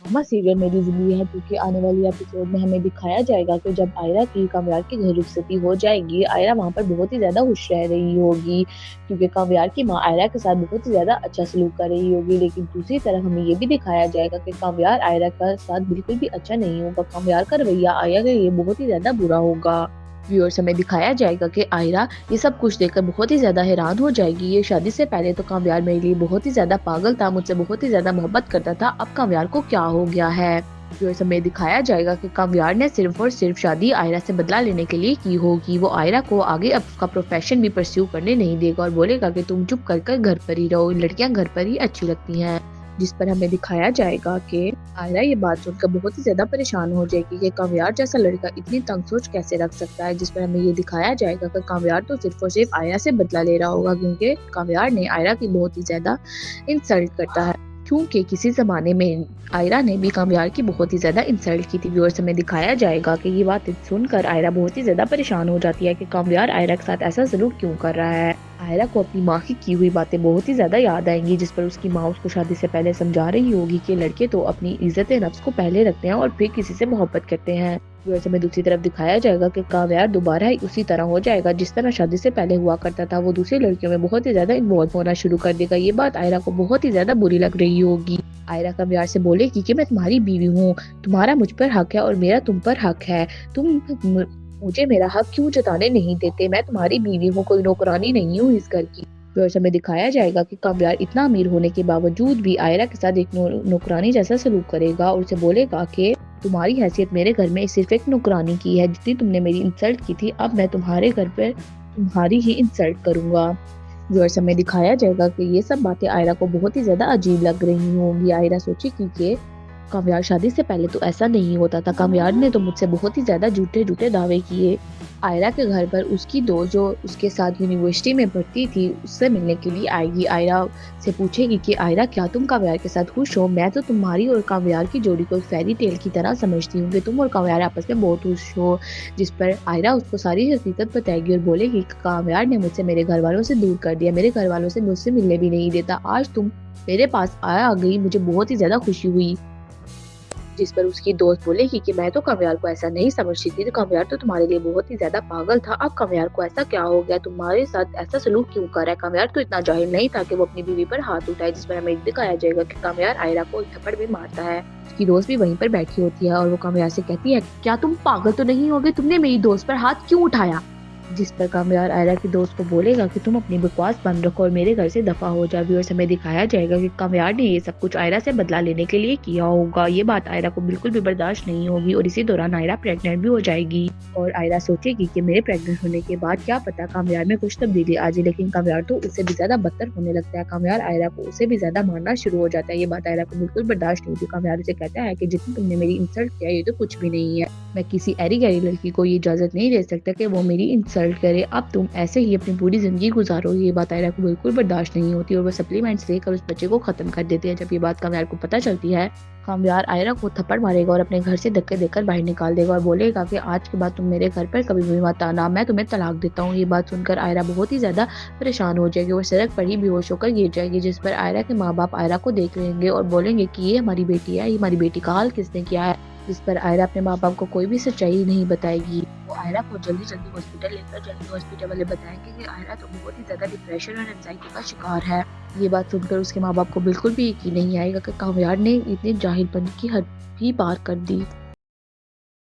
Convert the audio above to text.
Drama serial मेरी ज़िंदगी है, क्योंकि आने वाली एपिसोड में हमें दिखाया जाएगा कि जब आयरा की कामयार की घर रुखसती हो जाएगी, आयरा वहाँ पर बहुत ही ज़्यादा खुश रह रही होगी, क्योंकि कामयार की माँ आयरा के साथ बहुत ही ज़्यादा अच्छा सलूक कर रही होगी। लेकिन दूसरी तरफ हमें ये भी दिखाया जाएगा कि कामयार आयरा का साथ बिल्कुल भी अच्छा नहीं होगा, कामयार का रवैया आयरा के लिए बहुत ही ज़्यादा बुरा होगा। व्यूअर्स हमें दिखाया जाएगा कि आयरा ये सब कुछ देखकर बहुत ही ज़्यादा हैरान हो जाएगी। ये शादी से पहले तो कामयार मेरे लिए बहुत ही ज़्यादा पागल था, मुझसे बहुत ही ज़्यादा मोहब्बत करता था, अब कामयार को क्या हो गया है। व्यूअर्स हमें दिखाया जाएगा कि कामयार ने सिर्फ और सिर्फ शादी आयरा से बदला लेने के लिए की होगी। वो आयरा को आगे अब उसका प्रोफेशन भी परस्यू करने नहीं देगा और बोलेगा कि तुम चुप कर घर पर ही रहो, लड़कियां घर पर ही अच्छी लगती हैं। जिस पर हमें दिखाया जाएगा कि आयरा ये बात सुनकर बहुत ही ज्यादा परेशान हो जाएगी कि कामयार जैसा लड़का इतनी तंग सोच कैसे रख सकता है। जिस पर हमें ये दिखाया जाएगा कि कामयार तो सिर्फ और सिर्फ आयरा से बदला ले रहा होगा, क्योंकि कामयार ने आयरा की बहुत ही ज्यादा इंसल्ट करता है, क्योंकि किसी जमाने में आयरा ने भी कामयार की बहुत ही ज्यादा इंसल्ट की थी। व्यूअर्स हमें दिखाया जाएगा कि ये बात सुनकर आयरा बहुत ही ज्यादा परेशान हो जाती है कि कामयार आयरा के साथ ऐसा सलूक क्यों कर रहा है। आयरा को अपनी माँ की हुई बातें बहुत ही ज्यादा याद आएंगी, जिस पर उसकी माँ उसको शादी से पहले समझा रही होगी कि लड़के तो अपनी इज्जत नफ्स को पहले रखते हैं और फिर किसी से मोहब्बत करते हैं। वैसे में दूसरी तरफ दिखाया जाएगा कि कामयार दोबारा ही उसी तरह हो जाएगा जिस तरह शादी से पहले हुआ करता था। वो दूसरी लड़कियों में बहुत ही ज्यादा इन्वॉल्व होना शुरू कर देगा। ये बात आयरा को बहुत ही ज्यादा बुरी लग रही होगी। आयरा कामयार से बोलेगी कि मैं तुम्हारी बीवी हूँ, तुम्हारा मुझ पर हक है और मेरा तुम पर हक है, तुम मुझे मेरा हक क्यों जताने नहीं देते, मैं तुम्हारी बीवी हूँ, कोई नौकरानी नहीं हूँ इस घर की। वैसे में दिखाया जाएगा कि कामयार इतना अमीर होने के बावजूद भी आयरा के साथ एक नौकरानी जैसा सलूक करेगा और उसे बोलेगा कि तुम्हारी हैसियत मेरे घर में सिर्फ एक नौकरानी की है, जितनी तुमने मेरी इंसल्ट की थी अब मैं तुम्हारे घर पर तुम्हारी ही इंसल्ट करूंगा। व्यूअर्स हमें दिखाया जाएगा कि ये सब बातें आयरा को बहुत ही ज्यादा अजीब लग रही होंगी। आयरा सोचेगी कि कामयार शादी से पहले तो ऐसा नहीं होता था, कामयार ने तो मुझसे बहुत ही ज्यादा झूठे झूठे दावे किए। आयरा के घर पर उसकी दोस्त जो उसके साथ यूनिवर्सिटी में पढ़ती थी उससे मिलने के लिए आएगी। आयरा से पूछेगी कि आयरा क्या तुम कामयार के साथ खुश हो, मैं तो तुम्हारी और कामयार की जोड़ी को फेरी टेल की तरह समझती हूँ कि तुम और कामयार आपस में बहुत खुश हो। जिस पर आयरा उसको सारी हकीकत बताएगी और बोलेगी कि कामयार ने मुझसे मेरे घर वालों से दूर कर दिया, मेरे घर वालों से मुझसे मिलने भी नहीं देता, आज तुम मेरे पास आ गई, मुझे बहुत ही ज्यादा खुशी हुई। जिस पर उसकी दोस्त बोलेगी कि मैं तो कामयार को ऐसा नहीं समझती थी, तो कामयार तो तुम्हारे लिए बहुत ही ज्यादा पागल था, अब कामयार को ऐसा क्या हो गया, तुम्हारे साथ ऐसा सलूक क्यों कर रहा है, कामयार तो इतना जाहिल नहीं था कि वो अपनी बीवी पर हाथ उठाए। जिस पर हमें दिखाया जाएगा कि कामयार आयरा को एक थप्पड़ भी मारता है। उसकी दोस्त भी वहीं पर बैठी होती है और वो कामयार से कहती है क्या तुम पागल तो नहीं हो गए, तुमने मेरी दोस्त पर हाथ क्यों उठाया। जिस पर कामयार आयरा की दोस्त को बोलेगा कि तुम अपनी बकवास बंद रखो और मेरे घर से दफा हो जाओ। व्यूअर्स हमें दिखाया जाएगा कि कामयार ने ये सब कुछ आयरा से बदला लेने के लिए किया होगा। ये बात आयरा को बिल्कुल भी बर्दाश्त नहीं होगी और इसी दौरान आयरा प्रेग्नेंट भी हो जाएगी और आयरा सोचेगी कि मेरे प्रेग्नेंट होने के बाद क्या पता कामयार में कुछ तब्दीली आ जाए, लेकिन कामयार तो उससे भी ज्यादा बदतर होने लगता है। कामयार आयरा को उससे भी ज्यादा मारना शुरू हो जाता है। ये बात आयरा को बिल्कुल बर्दाश्त नहीं होती। कामयार उसे कहता है कि जितनी तुमने मेरी इंसल्ट किया ये तो कुछ भी नहीं है, मैं किसी ऐरी गैरी लड़की को ये इजाजत नहीं दे सकता कि वो मेरी इंसल्ट करे, अब तुम ऐसे ही अपनी पूरी जिंदगी गुजारो। ये बात आयरा को बिल्कुल बर्दाश्त नहीं होती और वो सप्लीमेंट्स लेकर उस बच्चे को खत्म कर देते हैं। जब ये बात कामयार को पता चलती है, कामयार आयरा को थप्पड़ मारेगा और अपने घर से धक्के देकर बाहर निकाल देगा और बोलेगा कि आज के बाद तुम मेरे घर पर कभी भी मत आना, मैं तुम्हें तलाक देता हूँ। ये बात सुनकर आयरा बहुत ही ज्यादा परेशान हो जाएगी और सड़क पर ही बेहोश होकर गिर जाएगी। जिस पर आयरा के माँ बाप आयरा को देख लेंगे और बोलेंगे कि ये हमारी बेटी है, ये हमारी बेटी का हाल किसने किया है। जिस पर आयरा अपने माँ बाप को कोई भी सच्चाई नहीं बताएगी। वो आयरा को जल्दी जल्दी हॉस्पिटल लेकर जाएंगे। हॉस्पिटल वाले बताएंगे कि आयरा तो बहुत ही ज्यादा डिप्रेशन और एंजाइटी का शिकार है। ये बात सुनकर उसके माँ बाप को बिल्कुल भी यकीन नहीं आएगा कि कामयार ने इतने जाहिलपन की हद भी पार कर दी।